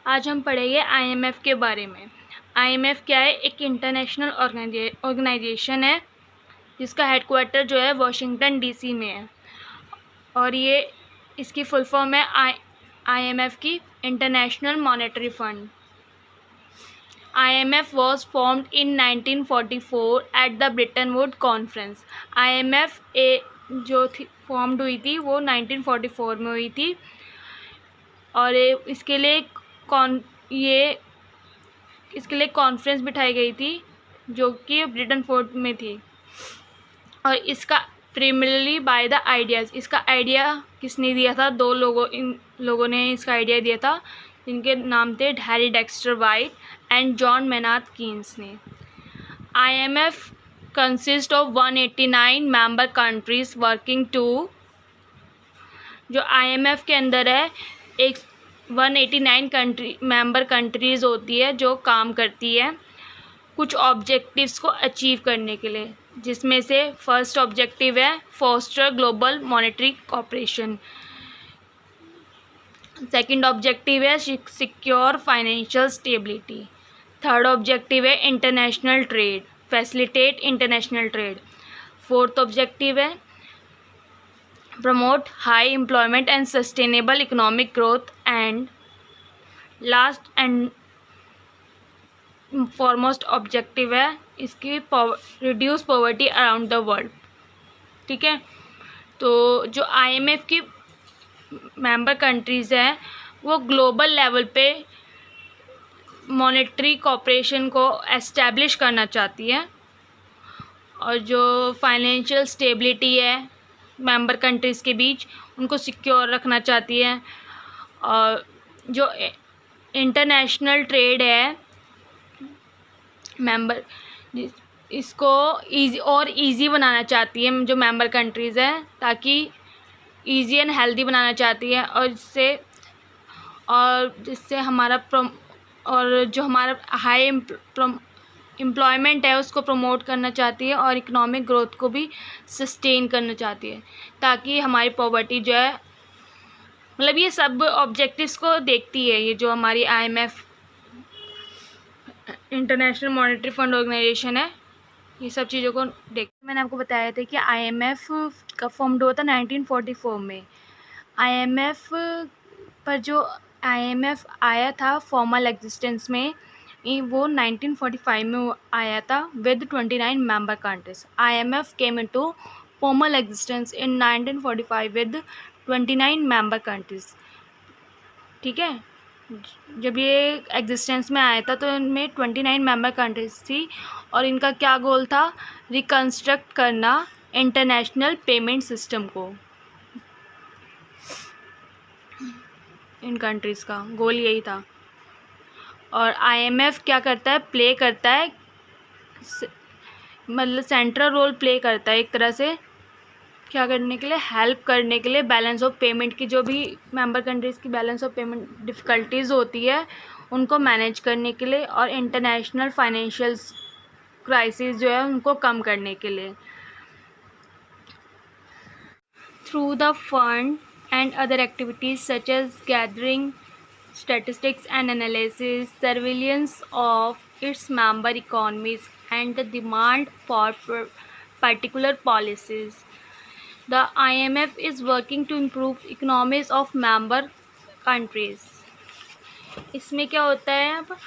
आज हम पढ़ेंगे आईएमएफ के बारे में। आईएमएफ क्या है? एक इंटरनेशनल ऑर्गेनाइजेशन है जिसका हेडक्वार्टर जो है वॉशिंगटन डीसी में है, और ये इसकी फुल फॉर्म है आईएमएफ की, international monetary fund. IMF was formed in 1944 at the Bretton Woods Conference। IMF जो थी फॉर्म्ड हुई थी वो 1944 में हुई थी, और इसके लिए कॉन्फ्रेंस बिठाई गई थी जो कि ब्रिटेन फोर्ट में थी। और इसका प्रीमियरली बाय द आइडियाज़, इसका आइडिया किसने दिया था? इन लोगों ने इसका आइडिया दिया था, जिनके नाम थे Harry Dexter White and John Maynard Keynes ने। IMF consist of 189 member countries working to, जो IMF के अंदर है एक 189 मेंबर कंट्रीज़ होती है जो काम करती है कुछ ऑब्जेक्टिव्स को अचीव करने के लिए, जिसमें से फर्स्ट ऑब्जेक्टिव है foster global monetary cooperation, second objective है secure financial stability, third objective है international trade, facilitate international trade, fourth objective है promote high employment and sustainable economic growth, and last and foremost objective है इसकी reduce poverty around the world. ठीक है, तो जो IMF की मेंबर कंट्रीज़ हैं वो ग्लोबल लेवल पे मॉनेटरी कोऑपरेशन को एस्टैब्लिश करना चाहती है, और जो फाइनेंशियल स्टेबिलिटी है मेंबर कंट्रीज़ के बीच उनको सिक्योर रखना चाहती है, और जो इंटरनेशनल ट्रेड है इसको ईज़ी बनाना चाहती है जो मेंबर कंट्रीज़ हैं, ताकि ईज़ी एंड हेल्दी बनाना चाहती है, और जिससे हमारा जो हमारा हाई एम्प्लॉयमेंट है उसको प्रमोट करना चाहती है, और इकोनॉमिक ग्रोथ को भी सस्टेन करना चाहती है, ताकि हमारी पॉवर्टी जो है, मतलब ये सब ऑब्जेक्टिव्स को देखती है ये जो हमारी IMF international monetary fund organisation है, ये सब चीज़ों को मैंने आपको बताया था कि IMF का फॉर्म्ड हुआ था 1944 में। IMF पर जो IMF आया था फॉर्मल एग्जिस्टेंस में वो 1945 में आया था with 29 member countries. IMF came into formal existence in 1945 with 29 member countries. ठीक है, जब ये एग्जिस्टेंस में आया था तो इनमें 29 मेंबर कंट्रीज थी, और इनका क्या गोल था? रिकन्स्ट्रक्ट करना इंटरनेशनल पेमेंट सिस्टम को। इन कंट्रीज़ का गोल यही था, और IMF क्या करता है? प्ले करता है, मतलब सेंट्रल रोल प्ले करता है एक तरह से, क्या करने के लिए? हेल्प करने के लिए बैलेंस ऑफ पेमेंट की, जो भी मेंबर कंट्रीज़ की बैलेंस ऑफ पेमेंट डिफ़िकल्टीज़ होती है उनको मैनेज करने के लिए, और इंटरनेशनल फाइनेंशियल क्राइसिस जो है उनको कम करने के लिए। Through the fund and other activities such as gathering statistics and analysis, surveillance of its member economies, and the demand for particular policies. The IMF is working to improve economies of member countries. इसमें क्या होता है अब,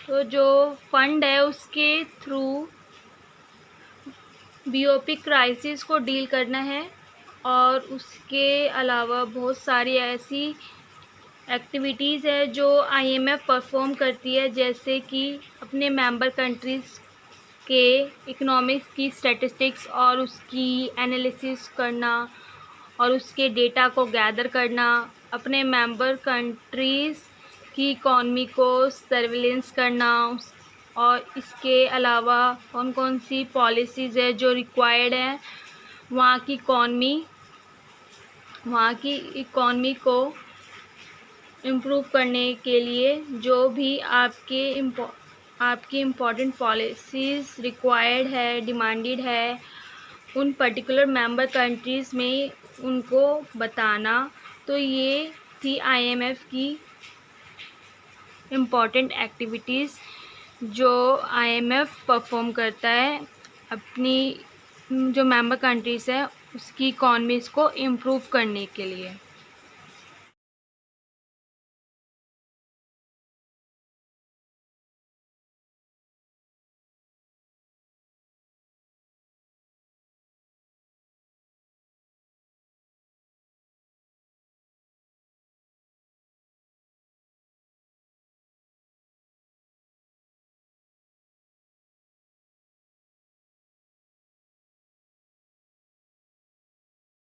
तो जो fund है उसके through BOP crisis को डील करना है, और उसके अलावा बहुत सारी ऐसी एक्टिविटीज़ है जो IMF परफॉर्म करती है, जैसे कि अपने मेंबर कंट्रीज़ के इकोनॉमिक्स की स्टैटिस्टिक्स और उसकी एनालिसिस करना, और उसके डेटा को गैदर करना, अपने मेंबर कंट्रीज़ की इकॉनमी को सर्विलेंस करना, और इसके अलावा कौन कौन सी पॉलिसीज़ है जो रिक्वायर्ड है वहाँ की इकॉनमी को इम्प्रूव करने के लिए, जो भी आपकी इम्पॉर्टेंट पॉलिसीज़ रिक्वायर्ड है, डिमांडेड है, उन पर्टिकुलर मेंबर कंट्रीज़ में उनको बताना। तो ये थी आईएमएफ की इम्पॉर्टेंट एक्टिविटीज़ जो आईएमएफ परफॉर्म करता है अपनी जो मेंबर कंट्रीज़ है उसकी इकॉनमीज़ को इम्प्रूव करने के लिए।